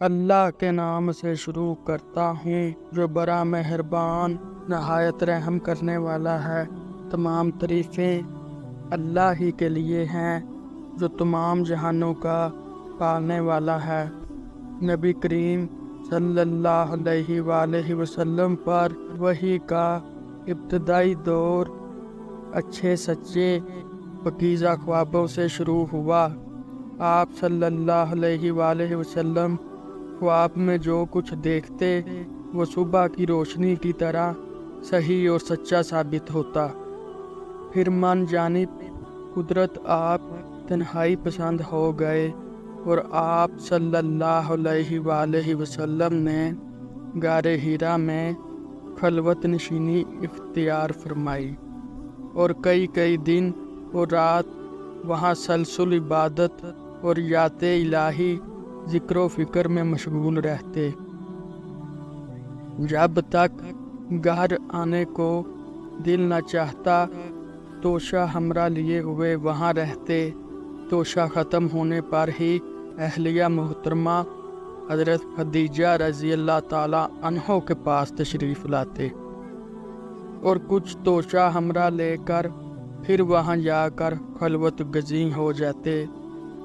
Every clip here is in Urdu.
اللہ کے نام سے شروع کرتا ہوں جو بڑا مہربان نہایت رحم کرنے والا ہے۔ تمام تعریفیں اللہ ہی کے لیے ہیں جو تمام جہانوں کا پالنے والا ہے۔ نبی کریم صلی اللہ علیہ وآلہ وسلم پر وحی کا ابتدائی دور اچھے سچے پاکیزہ خوابوں سے شروع ہوا۔ آپ صلی اللہ علیہ وآلہ وسلم خواب میں جو کچھ دیکھتے وہ صبح کی روشنی کی طرح صحیح اور سچا ثابت ہوتا۔ پھر من جانب قدرت آپ تنہائی پسند ہو گئے اور آپ صلی اللہ علیہ وآلہ وسلم نے غار حرا میں خلوت نشینی اختیار فرمائی اور کئی دن اور رات وہاں سلسل عبادت اور یاد الہی ذکر و فکر میں مشغول رہتے۔ جب تک گھر آنے کو دل نہ چاہتا توشہ ہمراہ لیے ہوئے وہاں رہتے۔ توشہ ختم ہونے پر ہی اہلیہ محترمہ حضرت خدیجہ رضی اللہ تعالی عنہ کے پاس تشریف لاتے اور کچھ توشہ ہمراہ لے کر پھر وہاں جا کر خلوت گزین ہو جاتے۔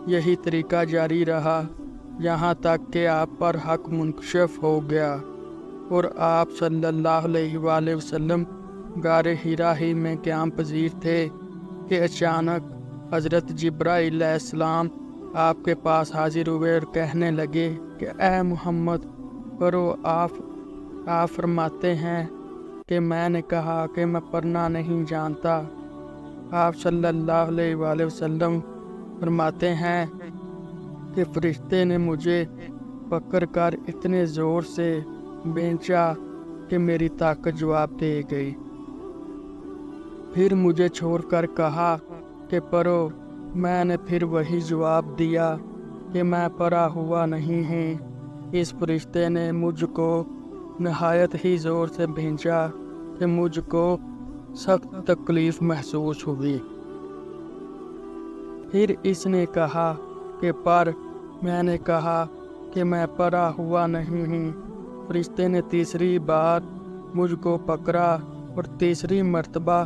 یہی طریقہ جاری رہا یہاں تک کہ آپ پر حق منکشف ہو گیا اور آپ صلی اللہ علیہ وآلہ وسلم غار حرا ہی میں قیام پذیر تھے کہ اچانک حضرت جبرائیل علیہ السلام آپ کے پاس حاضر ہوئے اور کہنے لگے کہ اے محمد پڑھو۔ آپ فرماتے ہیں کہ میں نے کہا کہ میں پڑھنا نہیں جانتا۔ آپ صلی اللہ علیہ وآلہ وسلم فرماتے ہیں کہ فرشتے نے مجھے پکڑ کر اتنے زور سے بھینچا کہ میری طاقت جواب دے گئی۔ پھر مجھے چھوڑ کر کہا کہ پڑھو۔ میں نے پھر وہی جواب دیا کہ میں پڑھا ہوا نہیں ہوں۔ اس فرشتے نے مجھ کو نہایت ہی زور سے بھینچا کہ مجھ کو سخت تکلیف محسوس ہوئی۔ پھر اس نے کہا کہ پڑھ۔ میں نے کہا کہ میں پڑھا ہوا نہیں ہوں۔ فرشتے نے تیسری بار مجھ کو پکڑا اور تیسری مرتبہ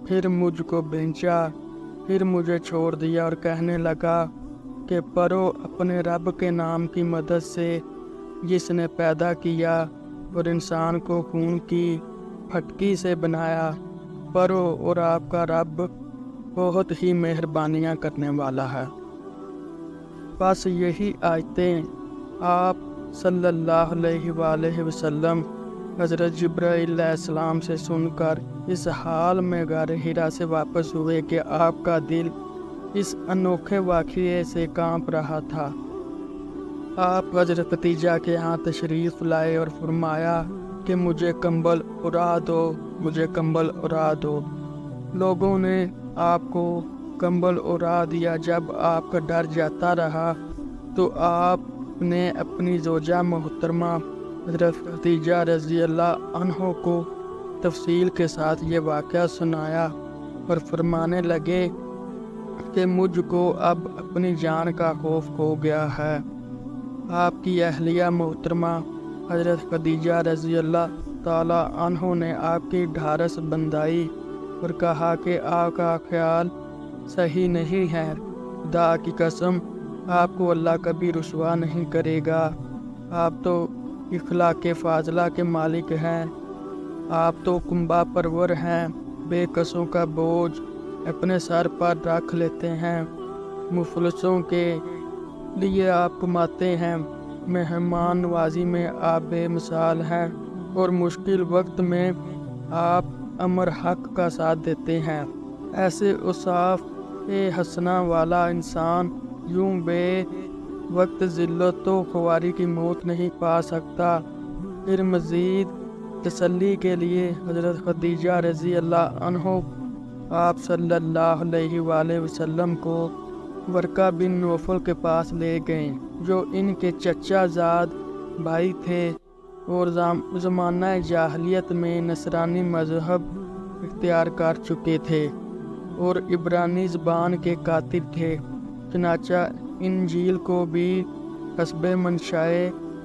پھر مجھ کو بھینچا۔ پھر مجھے چھوڑ دیا اور کہنے لگا کہ پڑھو اپنے رب کے نام کی مدد سے جس نے پیدا کیا اور انسان کو خون کی پھٹکی سے بنایا۔ پڑھو اور آپ کا رب بہت ہی مہربانیاں کرنے والا ہے۔ بس یہی آیتیں آپ صلی اللہ علیہ وآلہ وسلم حضرت جبرائیل علیہ السلام سے سن کر اس حال میں غار حرا سے واپس ہوئے کہ آپ کا دل اس انوکھے واقعے سے کانپ رہا تھا۔ آپ حضرت خدیجہ کے ہاں تشریف لائے اور فرمایا کہ مجھے کمبل اڑا دو، مجھے کمبل اڑا دو۔ لوگوں نے آپ کو کمبل اڑا دیا۔ جب آپ کا ڈر جاتا رہا تو آپ نے اپنی زوجہ محترمہ حضرت خدیجہ رضی اللہ عنہ کو تفصیل کے ساتھ یہ واقعہ سنایا اور فرمانے لگے کہ مجھ کو اب اپنی جان کا خوف ہو گیا ہے۔ آپ کی اہلیہ محترمہ حضرت خدیجہ رضی اللہ تعالی عنہ نے آپ کی ڈھارس بندھائی اور کہا کہ آپ کا خیال صحیح نہیں ہے۔ خدا کی قسم آپ کو اللہ کبھی رسوا نہیں کرے گا۔ آپ تو اخلاق فاضلہ کے مالک ہیں۔ آپ تو کنبہ پرور ہیں، بے کسوں کا بوجھ اپنے سر پر رکھ لیتے ہیں، مفلسوں کے لیے آپ کماتے ہیں، مہمان نوازی میں آپ بے مثال ہیں اور مشکل وقت میں آپ امر حق کا ساتھ دیتے ہیں۔ ایسے اوصاف حسنہ والا انسان یوں بے وقت ذلت و خواری کی موت نہیں پا سکتا۔ پھر مزید تسلی کے لیے حضرت خدیجہ رضی اللہ عنہ آپ صلی اللہ علیہ وآلہ وسلم کو ورقہ بن نوفل کے پاس لے گئے جو ان کے چچا زاد بھائی تھے اور زمانہ جاہلیت میں نصرانی مذہب اختیار کر چکے تھے اور عبرانی زبان کے قاطر تھے۔ چنانچہ انجیل کو بھی حسب منشائے